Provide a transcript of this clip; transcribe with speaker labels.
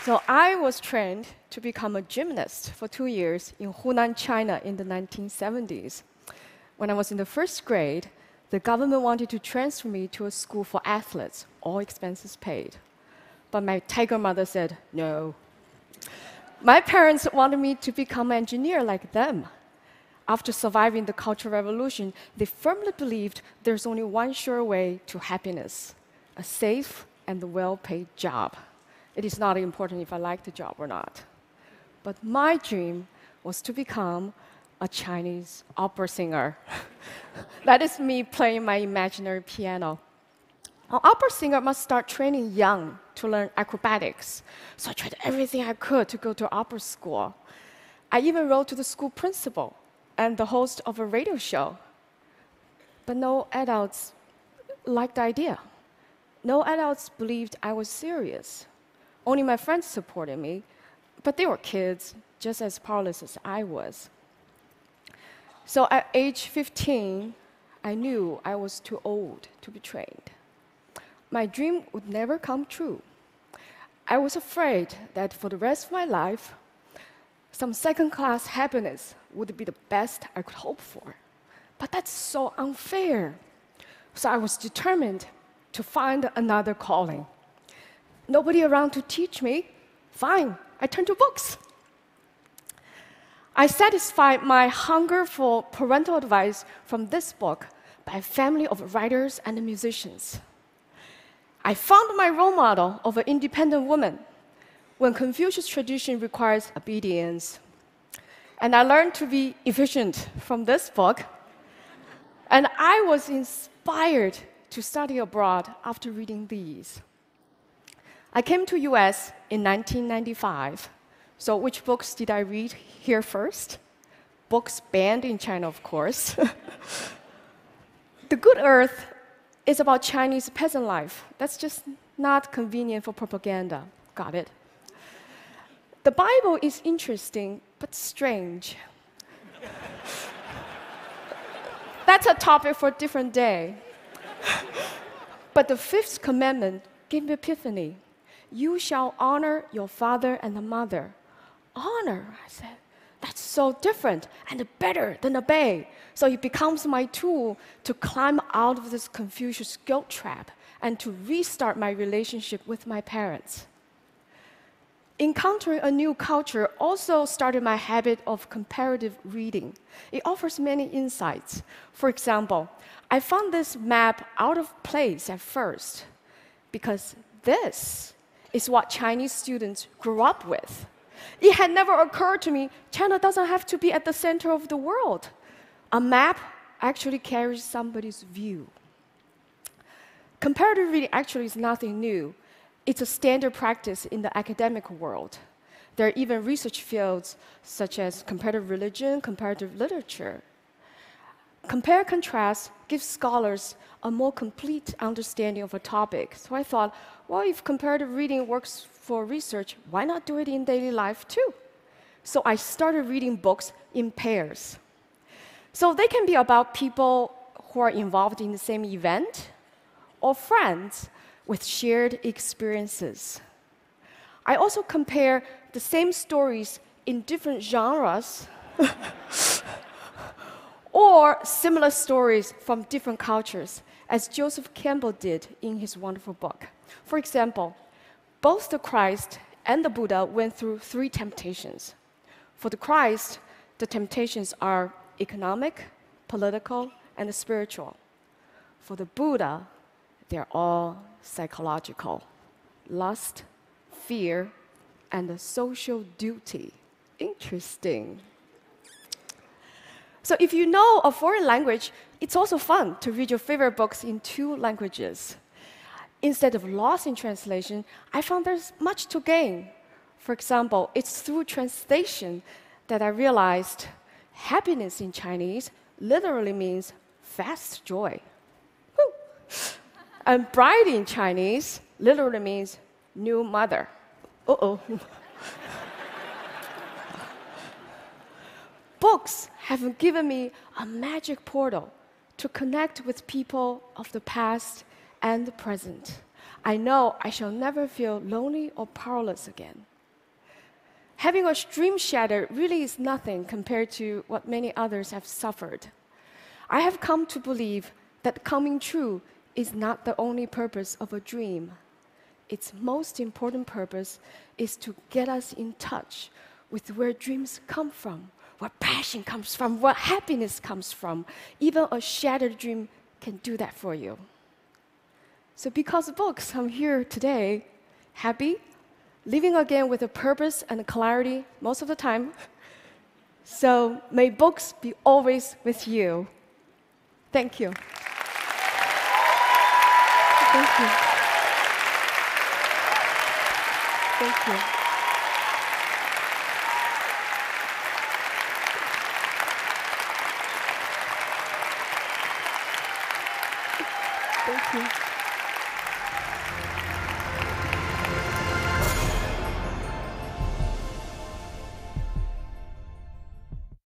Speaker 1: So I was trained to become a gymnast for 2 years in Hunan, China in the 1970s. When I was in the first grade, the government wanted to transfer me to a school for athletes, all expenses paid. But my tiger mother said, no. My parents wanted me to become an engineer like them. After surviving the Cultural Revolution, they firmly believed there's only one sure way to happiness, a safe and well-paid job. It is not important if I like the job or not. But my dream was to become a Chinese opera singer. That is me playing my imaginary piano. An opera singer must start training young to learn acrobatics. So I tried everything I could to go to opera school. I even wrote to the school principal and the host of a radio show. But no adults liked the idea. No adults believed I was serious. Only my friends supported me, but they were kids, just as powerless as I was. So at age 15, I knew I was too old to be trained. My dream would never come true. I was afraid that for the rest of my life, some second-class happiness would be the best I could hope for. But that's so unfair. So I was determined to find another calling. Nobody around to teach me? Fine, I turned to books. I satisfied my hunger for parental advice from this book by a family of writers and musicians. I found my role model of an independent woman when Confucius tradition requires obedience. And I learned to be efficient from this book. And I was inspired to study abroad after reading these. I came to US in 1995. So which books did I read here first? Books banned in China, of course. The Good Earth is about Chinese peasant life. That's just not convenient for propaganda. Got it. The Bible is interesting, but strange. That's a topic for a different day. But the fifth commandment gave me epiphany. You shall honor your father and mother. Honor, I said. That's so different and better than obey. So it becomes my tool to climb out of this Confucius guilt trap and to restart my relationship with my parents. Encountering a new culture also started my habit of comparative reading. It offers many insights. For example, I found this map out of place at first because this is what Chinese students grew up with. It had never occurred to me China doesn't have to be at the center of the world. A map actually carries somebody's view. Comparative reading actually is nothing new. It's a standard practice in the academic world. There are even research fields such as comparative religion, comparative literature. Compare-contrast gives scholars a more complete understanding of a topic. So I thought, well, if comparative reading works for research, why not do it in daily life too? So I started reading books in pairs. So they can be about people who are involved in the same event or friends with shared experiences. I also compare the same stories in different genres or similar stories from different cultures, as Joseph Campbell did in his wonderful book. For example, both the Christ and the Buddha went through 3 temptations. For the Christ, the temptations are economic, political, and spiritual. For the Buddha, they're all psychological: lust, fear, and the social duty. Interesting. So if you know a foreign language, it's also fun to read your favorite books in 2 languages. Instead of loss in translation, I found there's much to gain. For example, it's through translation that I realized happiness in Chinese literally means fast joy. Woo. And bride in Chinese literally means new mother. Uh-oh. Books have given me a magic portal to connect with people of the past and the present. I know I shall never feel lonely or powerless again. Having a dream shattered really is nothing compared to what many others have suffered. I have come to believe that coming true is not the only purpose of a dream. Its most important purpose is to get us in touch with where dreams come from, where passion comes from, where happiness comes from. Even a shattered dream can do that for you. So because of books, I'm here today, happy, living again with a purpose and a clarity most of the time. So may books be always with you. Thank you. Thank you. Thank you. Thank you.